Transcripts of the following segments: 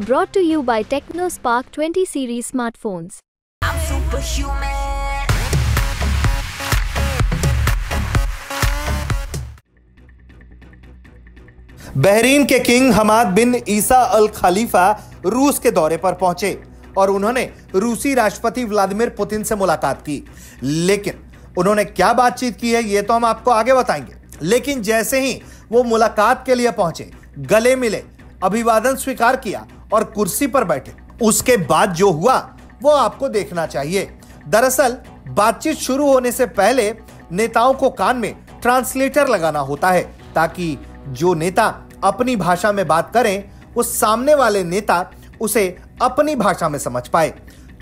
Brought to you by TechnoSpark 20 series smartphones. I'm superhuman. Bahrain के king Hammad बिन ईसा अल खलीफा रूस के दौरे पर पहुंचे और उन्होंने रूसी राष्ट्रपति व्लादिमीर पुतिन से मुलाकात की। लेकिन उन्होंने क्या बातचीत की है ये तो हम आपको आगे बताएंगे। लेकिन जैसे ही वो मुलाकात के लिए पहुंचे, गले मिले, अभिवादन स्वीकार किया और कुर्सी पर बैठे, उसके बाद जो हुआ वो आपको देखना चाहिए। दरअसल बातचीत शुरू होने से पहले नेताओं को कान में ट्रांसलेटर लगाना होता है ताकि जो नेता अपनी भाषा में बात करें वो सामने वाले नेता उसे अपनी भाषा में समझ पाए।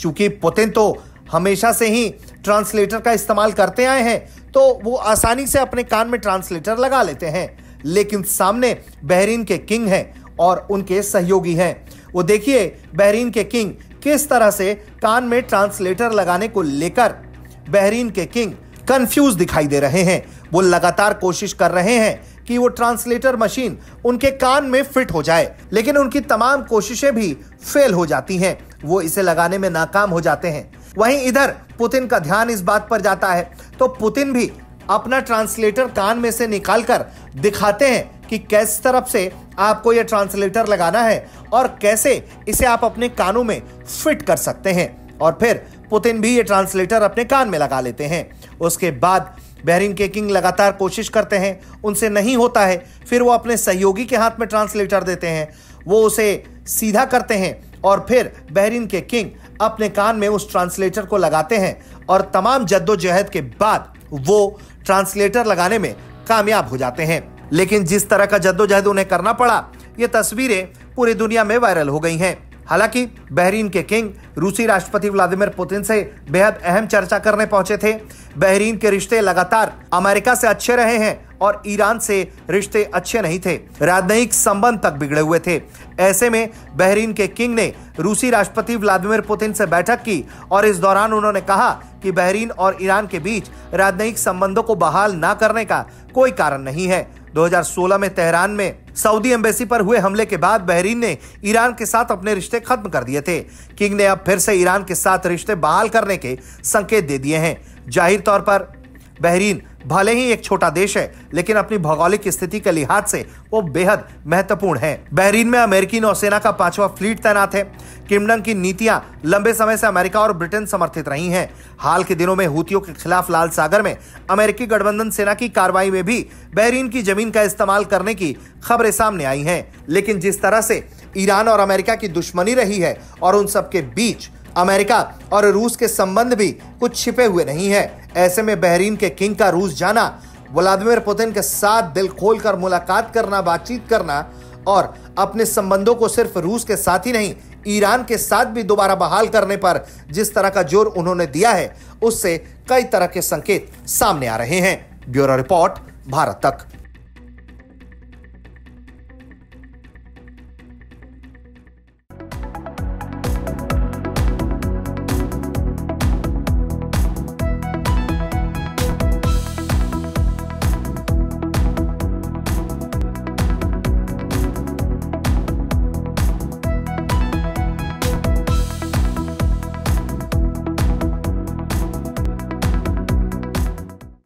चूंकि पुतिन तो हमेशा से ही ट्रांसलेटर का इस्तेमाल करते आए हैं तो वो आसानी से अपने कान में ट्रांसलेटर लगा लेते हैं। लेकिन सामने बहरीन के किंग हैं और उनके सहयोगी हैं। वो देखिए बहरीन के किंग किस तरह से कान में ट्रांसलेटर लगाने को लेकर बहरीन के किंग कंफ्यूज दिखाई दे रहे हैं। वो लगातार कोशिश कर रहे हैं कि वो ट्रांसलेटर मशीन उनके कान में फिट हो जाए, लेकिन उनकी तमाम कोशिशें भी फेल हो जाती हैं। वो इसे लगाने में नाकाम हो जाते हैं। वहीं इधर पुतिन का ध्यान इस बात पर जाता है तो पुतिन भी अपना ट्रांसलेटर कान में से निकालकर दिखाते हैं कि किस तरफ से आपको यह ट्रांसलेटर लगाना है और कैसे इसे आप अपने कानों में फिट कर सकते हैं। और फिर पुतिन भी ये ट्रांसलेटर अपने कान में लगा लेते हैं। उसके बाद बहरीन के किंग लगातार कोशिश करते हैं, उनसे नहीं होता है। फिर वो अपने सहयोगी के हाथ में ट्रांसलेटर देते हैं, वो उसे सीधा करते हैं और फिर बहरीन के किंग अपने कान में उस ट्रांसलेटर को लगाते हैं और तमाम जद्दोजहद के बाद वो ट्रांसलेटर लगाने में कामयाब हो जाते हैं। लेकिन जिस तरह का जद्दोजहद उन्हें करना पड़ा, ये तस्वीरें पूरी दुनिया में वायरल हो गई हैं। हालांकि बहरीन के किंग रूसी राष्ट्रपति व्लादिमीर पुतिन से बेहद अहम चर्चा करने पहुंचे थे। बहरीन के रिश्ते लगातार अमेरिका से अच्छे रहे हैं और ईरान से रिश्ते अच्छे नहीं थे, राजनयिक संबंध तक बिगड़े हुए थे। ऐसे में बहरीन के किंग ने रूसी राष्ट्रपति व्लादिमीर पुतिन से बैठक की और इस दौरान उन्होंने कहा कि बहरीन और ईरान के बीच राजनयिक संबंधों को बहाल न करने का कोई कारण नहीं है। 2016 में तेहरान में सऊदी एम्बेसी पर हुए हमले के बाद बहरीन ने ईरान के साथ अपने रिश्ते खत्म कर दिए थे। किंग ने अब फिर से ईरान के साथ रिश्ते बहाल करने के संकेत दे दिए हैं। जाहिर तौर पर बहरीन भले ही एक छोटा देश है, लेकिन अपनी भौगोलिक स्थिति के लिहाज से वो बेहद महत्वपूर्ण है। बहरीन में अमेरिकी नौसेना का 5वां फ्लीट तैनात है। किंगडम की नीतियां लंबे समय से अमेरिका और ब्रिटेन समर्थित रही हैं। हाल के दिनों में हूतियों के खिलाफ लाल सागर में अमेरिकी गठबंधन सेना की कार्रवाई में भी बहरीन की जमीन का इस्तेमाल करने की खबरें सामने आई हैं। लेकिन जिस तरह से ईरान और अमेरिका की दुश्मनी रही है और उन सबके बीच अमेरिका और रूस के संबंध भी कुछ छिपे हुए नहीं है। ऐसे में बहरीन के किंग का रूस जाना, व्लादिमीर पुतिन के साथ दिल खोलकर मुलाकात करना, बातचीत करना और अपने संबंधों को सिर्फ रूस के साथ ही नहीं, ईरान के साथ भी दोबारा बहाल करने पर जिस तरह का जोर उन्होंने दिया है, उससे कई तरह के संकेत सामने आ रहे हैं। ब्यूरो रिपोर्ट, भारत तक।